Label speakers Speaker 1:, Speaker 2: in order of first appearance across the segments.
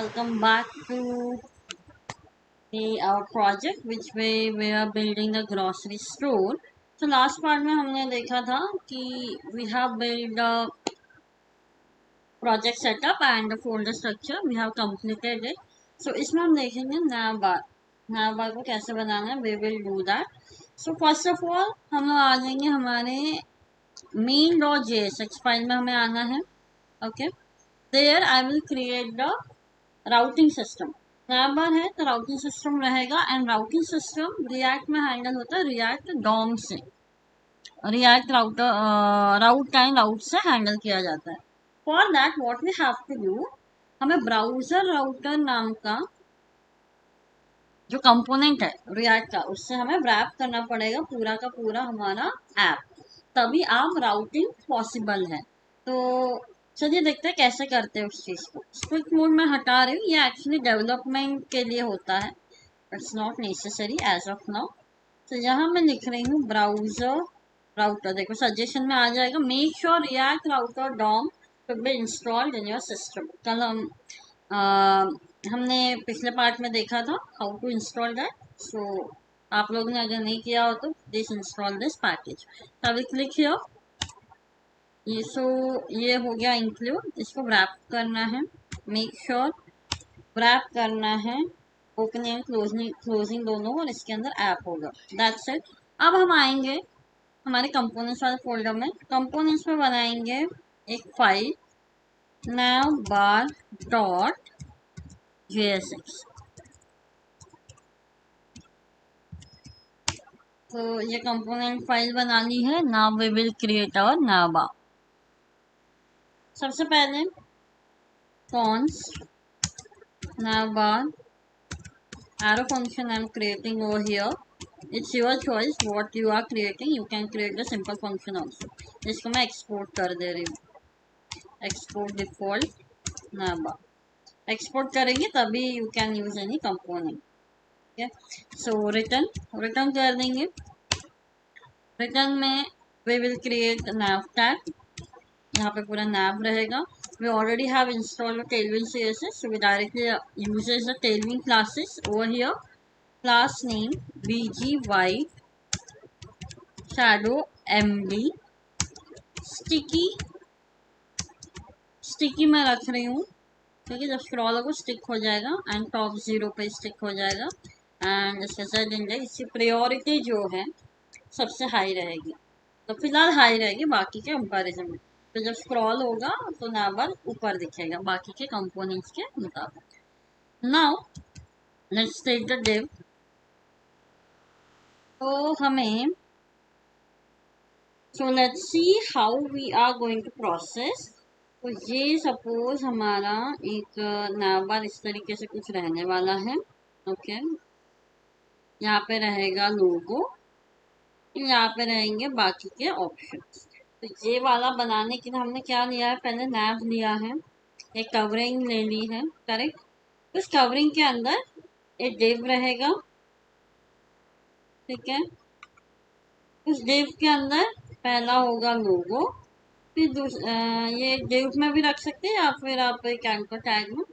Speaker 1: welcome back to our project which we are building a grocery store. So last part में हमने देखा था कि we have built a project setup and the folder structure we have completed it. So इसमें हम देखेंगे नया बार को कैसे बनाना है. We will do that. So first of all हम लोग आ जाएंगे हमारे main.jsx फाइल में हमें आना है. Okay, there I will create the routing system. नया बार है तो राउटिंग सिस्टम रहेगा एंड राउटिंग सिस्टम रिएक्ट में हैंडल होता है रिएक्ट डॉम से. रिएक्ट राउट एंड राउट से हैंडल किया जाता है. For that what we have to do, हमें ब्राउजर राउटर नाम का जो कंपोनेंट है रिएक्ट का उससे हमें रैप करना पड़ेगा पूरा का पूरा हमारा ऐप, तभी आप राउटिंग पॉसिबल है. तो चलिए देखते हैं कैसे करते हैं उस चीज़ को. क्विक मोड में हटा रही हूँ, ये एक्चुअली डेवलपमेंट के लिए होता है, it's not necessary as of now. तो यहाँ मैं लिख रही हूँ ब्राउजर राउटर. देखो सजेशन में आ जाएगा make sure React router DOM to be installed in your system. कल हमने पिछले पार्ट में देखा था how to install that. So आप लोगों ने अगर नहीं किया हो तो प्लीज इंस्टॉल दिस पैकेज. तो अभी क्लिक हियर. ये हो गया इंक्लूड. इसको रैप करना है, मेक श्योर रैप करना है. ओपनिंग एंड क्लोजिंग दोनों, और इसके अंदर ऐप होगा. That's it. अब हम आएंगे हमारे कंपोनेंट्स वाले फोल्डर में. कंपोनेंट्स में बनाएंगे एक फाइल navbar.jsx. तो ये कंपोनेंट फाइल बना ली है. Now we will create our navbar. सबसे पहले const navbar arrow function I am creating over here. It's your choice what you are creating. You can create the simple function also. इसको मैं export कर दे रही हूँ. Export default navbar. एक्सपोर्ट करेंगे तभी you can use any component. So return कर देंगे. Return में we will create nav tag. यहाँ पे पूरा nav रहेगा. We already have installed the Tailwind CSS, so we directly uses the Tailwind classes over here. Class name bgy shadow md. sticky मैं रख रही हूँ क्योंकि जब स्क्रॉल होगा स्टिक हो जाएगा एंड टॉप 0 पे स्टिक हो जाएगा. एंड इसके साथ इसकी प्रायोरिटी जो है सबसे हाई रहेगी. तो फिलहाल हाई रहेगी बाकी के कंपैरिजन में. तो जब स्क्रॉल होगा तो navbar ऊपर दिखेगा बाकी के कंपोनेंट्स के मुताबिक. Now let's take the div. तो हमें so let's see how we are going to process. तो ये सपोज हमारा एक navbar इस तरीके से कुछ रहने वाला है. ओके, यहाँ पे रहेगा लोगो, यहाँ पे रहेंगे बाकी के ऑप्शंस. तो ये वाला बनाने के लिए हमने क्या लिया है, पहले nav लिया है, एक कवरिंग ले ली है. करेक्ट. उस कवरिंग के अंदर एक div रहेगा. ठीक है, उस div के अंदर पहला होगा लोगो. फिर ये div में भी रख सकते हैं या फिर आप एक एंकर टैग में.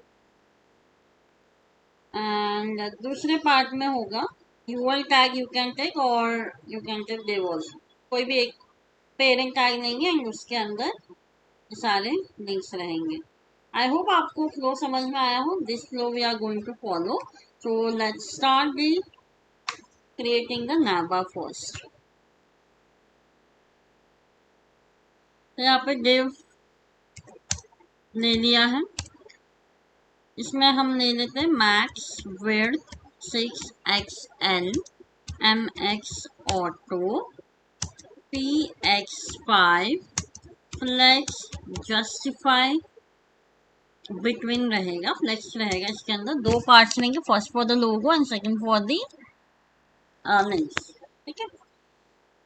Speaker 1: एंड दूसरे पार्ट में होगा UL tag. You can take और you can take div also. कोई भी एक पेरेंट टैग नहीं है एंड उसके अंदर सारे लिंक्स रहेंगे. आई होप आपको फ्लो समझ में आया हो. This flow we are going to follow. So let's start the creating the navbar first. तो यहाँ पे div ले लिया है. इसमें हम ले लेते हैं max width 6xl mx auto px5 flex justify. Between रहेगा, फ्लेक्स रहेगा. इसके अंदर दो पार्ट्स रहेंगे, first for the logo and second for the links. ठीक है.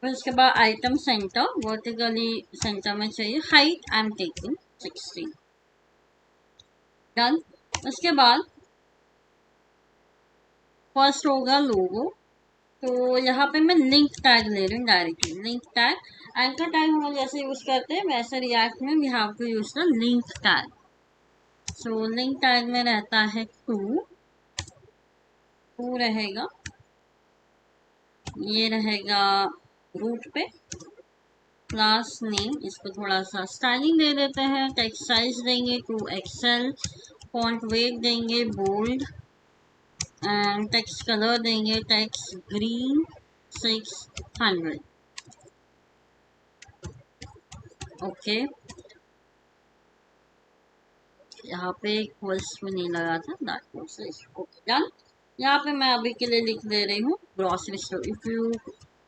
Speaker 1: फिर उसके बाद आइटम सेंटर वर्टिकली सेंटर में चाहिए. Height I am taking 16. Done. उसके बाद फर्स्ट होगा लोगो. तो यहाँ पे मैं लिंक टैग ले रही हूँ directly. Link tag anchor tag हम लोग जैसे यूज करते हैं वैसे रिएक्ट में we have to use the link tag. So link tag में रहता है टू रहेगा, ये रहेगा रूट पे। क्लास नेम, इसको थोड़ा सा स्टाइलिंग दे देते हैं, टेक्स्ट साइज देंगे 2 XL, फॉन्ट वेट देंगे बोल्ड, एंड टेक्स्ट कलर देंगे टेक्स्ट ग्रीन 600। ओके, यहाँ पे इक्वल्स में नहीं लगा था, दैट वाज इसको डन। यहाँ पे मैं अभी के लिए लिख दे रही हूँ grocery store. If you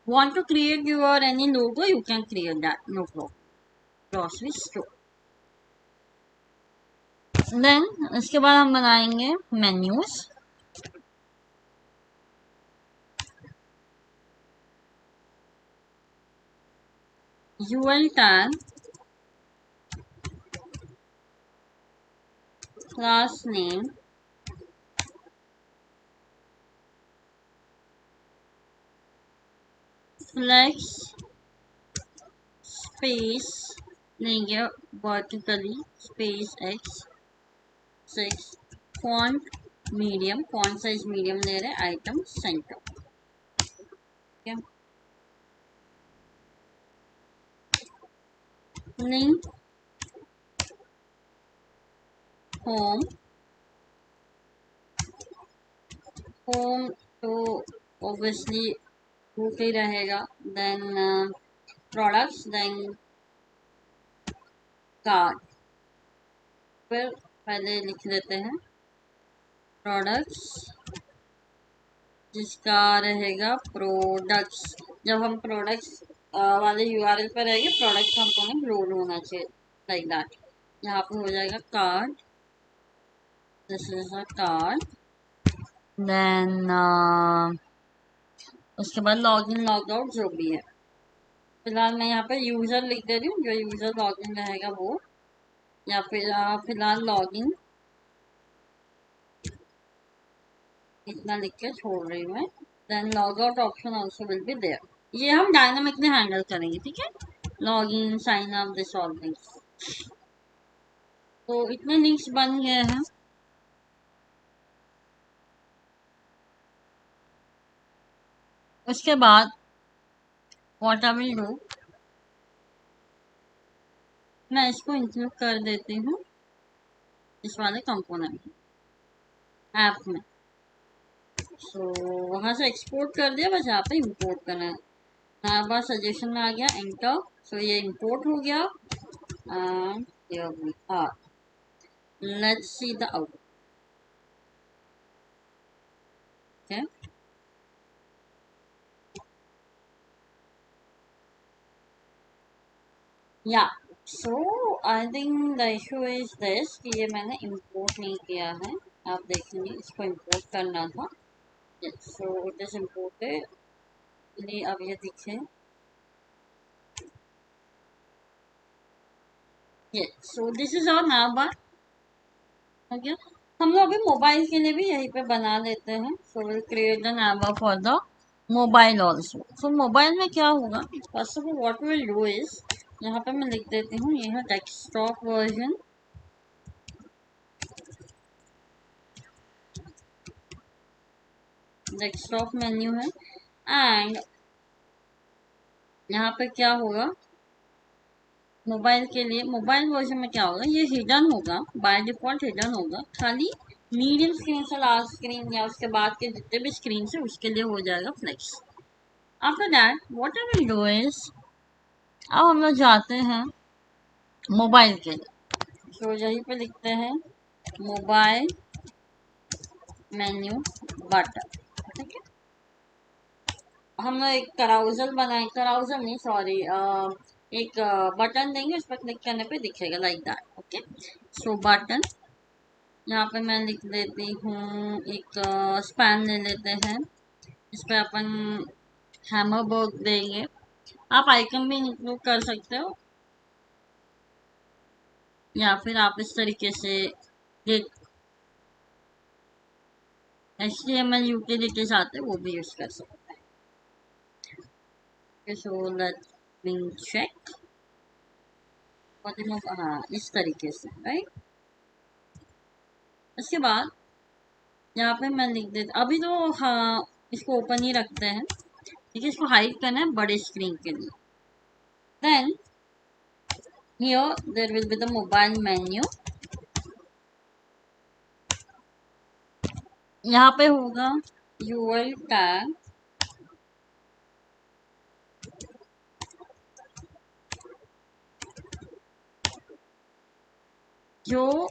Speaker 1: want to create your any logo, you can create that, no problem. Grocery store. Then इसके बाद हम बनाएंगे menus। UL tag, class name, flex space लेंगे vertically space x 6, font medium, font size medium ले रहे, item center। okay? link home, home तो obviously root ही रहेगा, then products, then card. फिर पहले लिख लेते हैं प्रोडक्ट्स, जिसका रहेगा प्रोडक्ट्स। जब हम प्रोडक्ट्स वाले यूआरएल पर रहेंगे, प्रोडक्ट कंपोनेंट लोड होना चाहिए, लाइक दैट। यहाँ पे हो जाएगा card, this is a card. Then उसके बाद लॉग इन लॉग आउट जो भी है। फिलहाल मैं यहाँ पे यूजर लिख दे रही हूँ, जो यूजर लॉग इन रहेगा वो, या फिर फिलहाल लॉग इन इतना लिख के छोड़ रही हूँ मैं। Then log out option also will be there. ये हम डायनामिकली हैंडल करेंगे, ठीक है। Log in, sign up, this all things. तो इतने लिंक्स बन गए हैं। उसके बाद व्हाट आई विल डू, मैं इसको इंक्लूड कर देती हूँ इस वाले कंपोनेंट ऐप में। सो वहां से एक्सपोर्ट कर दिया, बस यहाँ पे इंपोर्ट करना है। हमारे पास सजेशन में आ गया एंटर, सो ये इंपोर्ट हो गया। And here we are, let's see the out. Okay, या so I think the issue is this कि ये मैंने इंपोर्ट नहीं किया है। आप देखेंगे इसको इंपोर्ट करना था। सो इट इज इम्पोर्टेड, अब ये दिखे। ये so this is our navbar. हो गया। हम लोग अभी मोबाइल के लिए भी यहीं पे बना लेते हैं। सो विल क्रिएट द नाम for the mobile also. So mobile में क्या होगा, first of all what will do is, यहाँ पे मैं लिख देती हूँ ये है डेस्कटॉप वर्जन। डेस्कटॉप मेन्यू है, एंड यहाँ पे क्या होगा, मोबाइल के लिए मोबाइल वर्जन में क्या होगा, ये हिडन होगा, बाय डिफॉल्ट हिडन होगा। खाली मीडियम स्क्रीन से लार्ज स्क्रीन या उसके बाद के जितने भी स्क्रीन से उसके लिए हो जाएगा flex. After that what I will do is, अब हम लोग जाते हैं मोबाइल के लिए। तो यहीं पे लिखते हैं मोबाइल मेन्यू बटन, ठीक है। हम लोग एक कराउजल बनाए, कराउजल नहीं सॉरी, एक बटन देंगे, उस पर क्लिक करने पे दिखेगा like that. Okay, so button, यहाँ पे मैं लिख देती हूँ एक स्पैन ले लेते हैं, इस पे अपन हैमरबर्ग देंगे। आप आइकन भी इंक्लूड कर सकते हो, या फिर आप इस तरीके से HTML यूटिलिटीज आते हैं वो भी यूज कर सकते हैं। सो लेट मी चेक, हाँ इस तरीके से, राइट। उसके बाद यहाँ पे मैं लिख देती, अभी तो हाँ इसको ओपन ही रखते हैं, ठीक है, इसको हाइड करना है बड़े स्क्रीन के लिए। Then here there will be the mobile menu, यहाँ पे होगा यूआई टैग, जो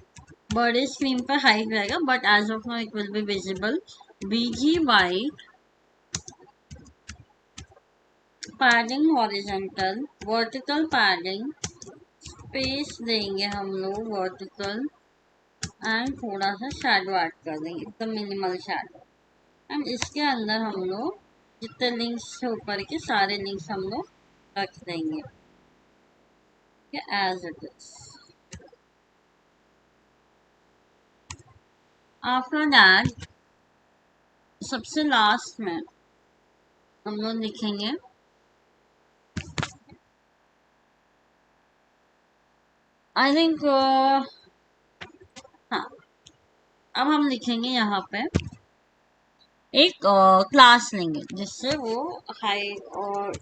Speaker 1: बड़े स्क्रीन पर हाइड रहेगा, but as of now it will be visible. BGY padding horizontal, vertical padding, space देंगे हम लोग वर्टिकल, एंड थोड़ा सा शैडो ऐड कर देंगे, एकदम मिनिमल शैडो। एंड इसके अंदर हम लोग जितने लिंक्स है ऊपर के सारे लिंक्स हम लोग रख देंगे as it is. After that सबसे लास्ट में हम लोग लिखेंगे आई थिंक हाँ, अब हम लिखेंगे यहाँ पे एक क्लास लेंगे जिससे वो हाइड, और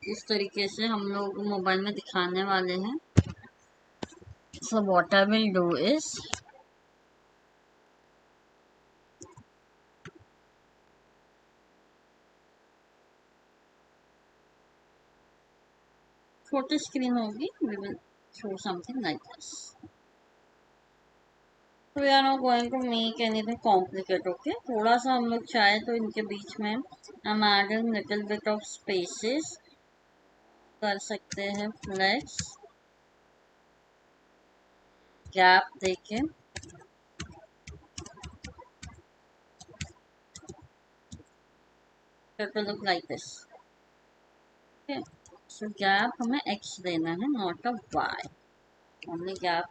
Speaker 1: इस तरीके से हम लोग मोबाइल में दिखाने वाले हैं। So what I will do is छोटी स्क्रीन होगी, we will show something like this. So we are not going to make anything complicated, okay? थोड़ा सा हम लोग चाहे तो इनके बीच में I'm adding little bit of spaces कर सकते हैं, flex gap देके, it will look like this. Okay, so gap हमें x देना है, not a y, only gap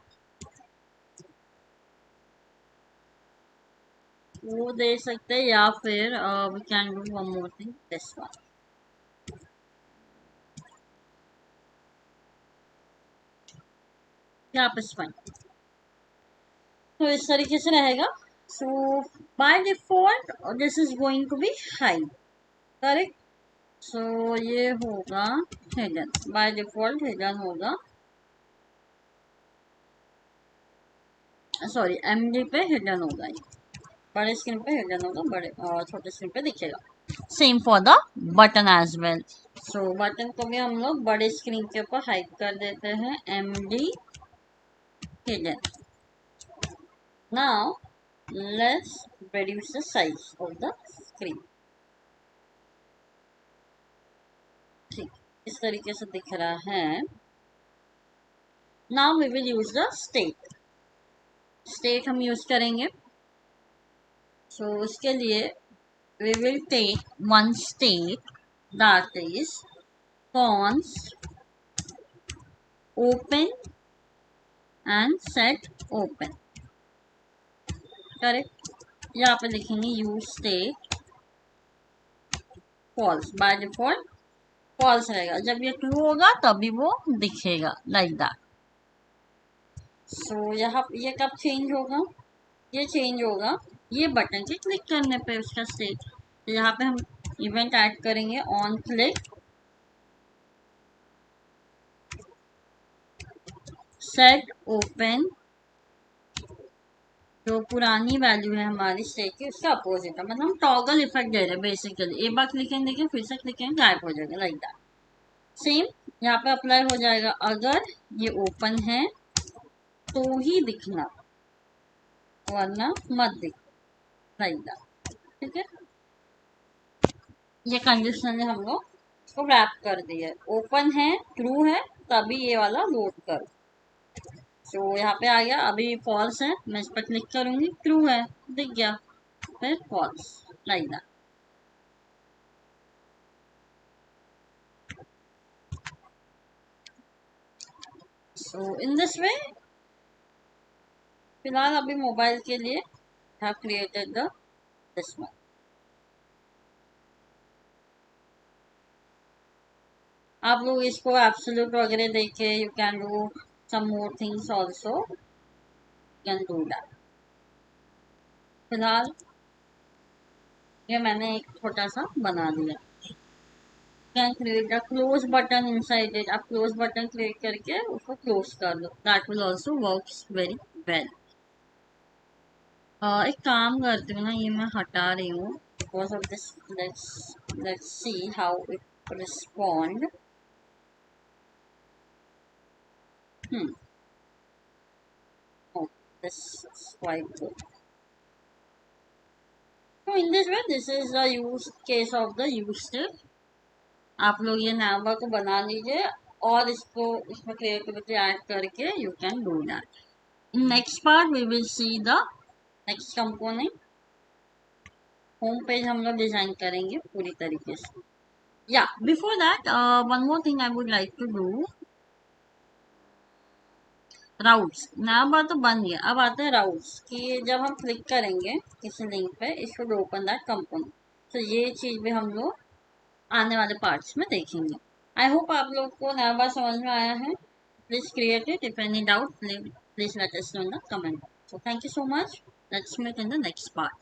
Speaker 1: वो दे सकते हैं, या फिर we can do one more thing, this one. gap is fine. तो इस तरीके से रहेगा। So by default this is going to be high, correct. So ये होगा हिडन, बाय डिफॉल्ट हिडन होगा, सॉरी एमडी पे हिडन होगा, ये बड़े स्क्रीन पे हिडन होगा, बड़े छोटे स्क्रीन पे दिखेगा। Same for the button as well. So button को भी हम लोग बड़े स्क्रीन के ऊपर हाइड कर देते हैं, MD hidden. Now let's reduce the size of the screen। ठीक, इस तरीके से दिख रहा है। Now we will use the state, state हम यूज करेंगे। सो उसके लिए we will take one state that is const open and set open, correct. यहाँ पे लिखेंगे use state false, by default false रहेगा, जब ये ट्रू होगा तभी वो दिखेगा लाइक दैट। सो यहाँ ये कब चेंज होगा, ये चेंज होगा ये बटन के क्लिक करने पे उसका स्टेट। तो यहाँ पे हम इवेंट ऐड करेंगे ऑन क्लिक सेट ओपन, जो पुरानी वैल्यू है हमारी स्टेट की उसका अपोजिट है, मतलब हम टॉगल इफेक्ट दे रहे हैं बेसिकली, एक बार क्लिक करेंगे फिर से क्लिक करेंगे गायब हो जाएगा लाइक दैट। सेम यहाँ पे अप्लाई हो जाएगा, अगर ये ओपन है तो ही दिखना, वरना मत दिख, लाइक दैट, ठीक है। ये कंडीशनली हम लोग इसको रैप कर दिए, ओपन है ट्रू है तभी ये वाला लोड कर। तो यहाँ पे आ गया, अभी फॉल्स है, मैं इस पर क्लिक करूंगी ट्रू है, दिख गया, फिर false like that. So in this way फिलहाल अभी मोबाइल के लिए have created the this one. आप लोग इसको एब्सोल्यूट वगैरह देखे, you can do some more things also, can do that. फिलहाल ये मैंने एक छोटा सा बना दिया। Can create a close button inside it. आप क्लोज बटन क्लिक करके उसको क्लोज कर दो। That will also works very well. एक काम करती हूँ ना, ये मैं हटा रही हूँ because of this. Let's see how it respond. Oh, this is quite good. So in this way, this is the use case of the use tip. आप लोग ये नावा को बना लीजिए और इसको इसमें क्रिएटिविटी ऐड करके you can do that. In next part we will see the next component. Home page हम लोग डिजाइन करेंगे पूरी तरीके से। Yeah, before that, one more thing I would like to do. Routes नया बार तो बन गया, अब आते हैं राउट्स कि जब हम क्लिक करेंगे किसी लिंक पे, it should open that component. तो ये चीज भी हम लोग आने वाले पार्ट्स में देखेंगे। आई होप आप लोग को नया बार समझ में आया है। Please create it. If any doubt please let us know in the comment. So thank you so much. Let's meet in the next part.